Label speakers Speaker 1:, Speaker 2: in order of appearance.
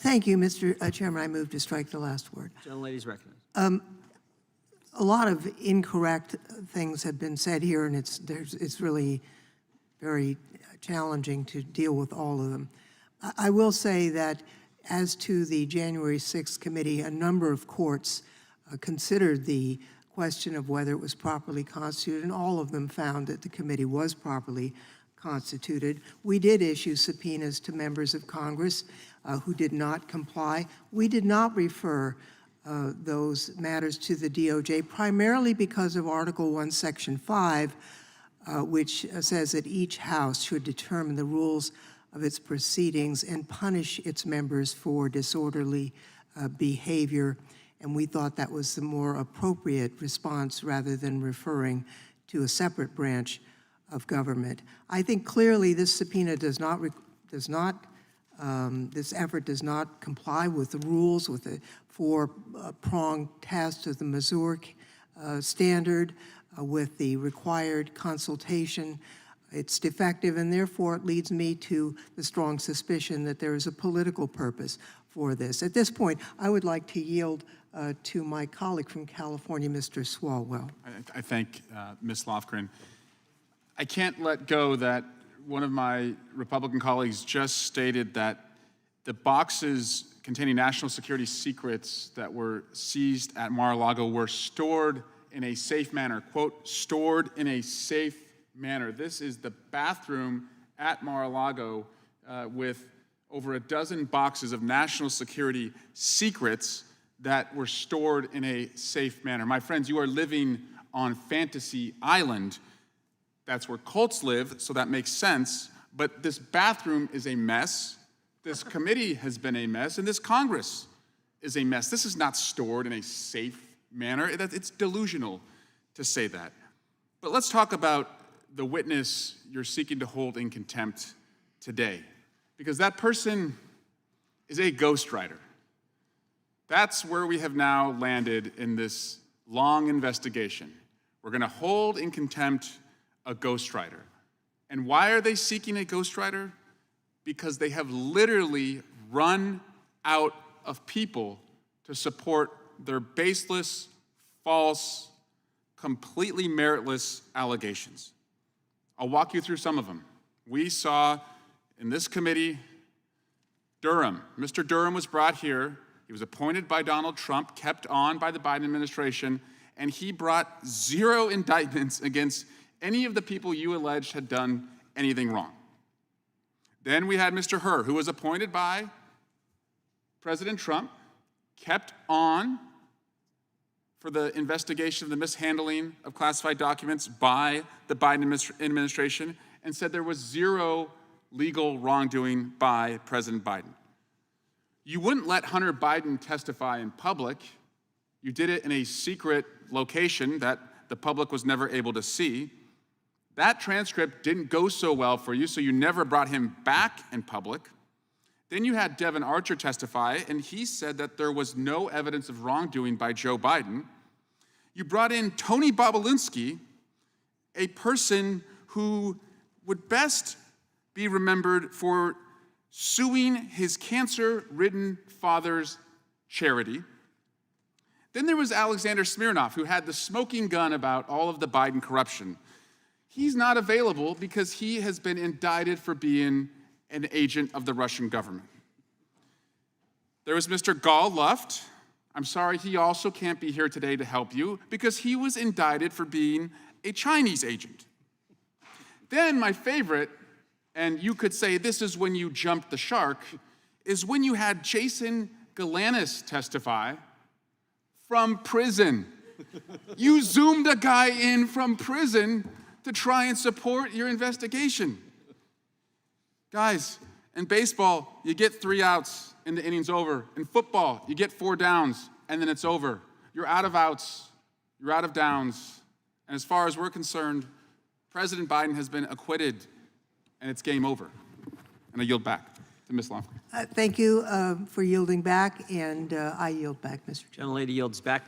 Speaker 1: Thank you, Mr. Chairman. I move to strike the last word.
Speaker 2: Gentlelady's recognized.
Speaker 1: A lot of incorrect things have been said here, and it's really very challenging to deal with all of them. I will say that as to the January 6th committee, a number of courts considered the question of whether it was properly constituted, and all of them found that the committee was properly constituted. We did issue subpoenas to members of Congress who did not comply. We did not refer those matters to the DOJ, primarily because of Article 1, Section 5, which says that each House should determine the rules of its proceedings and punish its members for disorderly behavior. And we thought that was the more appropriate response rather than referring to a separate branch of government. I think clearly this subpoena this effort does not comply with the rules, with the four-pronged test of the Missouri standard, with the required consultation. It's defective, and therefore it leads me to the strong suspicion that there is a political purpose for this. At this point, I would like to yield to my colleague from California, Mr. Swalwell.
Speaker 3: I thank Ms. Lofgren. I can't let go that one of my Republican colleagues just stated that the boxes containing national security secrets that were seized at Mar-a-Lago were stored in a safe manner, quote, stored in a safe manner. This is the bathroom at Mar-a-Lago with over a dozen boxes of national security secrets that were stored in a safe manner. My friends, you are living on Fantasy Island. That's where cults live, so that makes sense. But this bathroom is a mess. This committee has been a mess, and this Congress is a mess. This is not stored in a safe manner. It's delusional to say that. But let's talk about the witness you're seeking to hold in contempt today, because that person is a ghostwriter. That's where we have now landed in this long investigation. We're going to hold in contempt a ghostwriter. And why are they seeking a ghostwriter? Because they have literally run out of people to support their baseless, false, completely meritless allegations. I'll walk you through some of them. We saw in this committee Durham. Mr. Durham was brought here. He was appointed by Donald Trump, kept on by the Biden administration, and he brought 0 indictments against any of the people you alleged had done anything wrong. Then we had Mr. Hur, who was appointed by President Trump, kept on for the investigation of the mishandling of classified documents by the Biden administration, and said there was 0 legal wrongdoing by President Biden. You wouldn't let Hunter Biden testify in public. You did it in a secret location that the public was never able to see. That transcript didn't go so well for you, so you never brought him back in public. Then you had Devin Archer testify, and he said that there was no evidence of wrongdoing by Joe Biden. You brought in Tony Bobulinski, a person who would best be remembered for suing his cancer-ridden father's charity. Then there was Alexander Smirnov, who had the smoking gun about all of the Biden corruption. He's not available because he has been indicted for being an agent of the Russian government. There was Mr. Gall Luft. I'm sorry, he also can't be here today to help you because he was indicted for being a Chinese agent. Then my favorite, and you could say this is when you jumped the shark, is when you had Jason Galanis testify from prison. You zoomed a guy in from prison to try and support your investigation. Guys, in baseball, you get 3 outs and the inning's over. In football, you get 4 downs and then it's over. You're out of outs, you're out of downs. And as far as we're concerned, President Biden has been acquitted and it's game over. And I yield back to Ms. Lofgren.
Speaker 1: Thank you for yielding back, and I yield back, Mr. Chairman.
Speaker 2: Gentlelady yields back.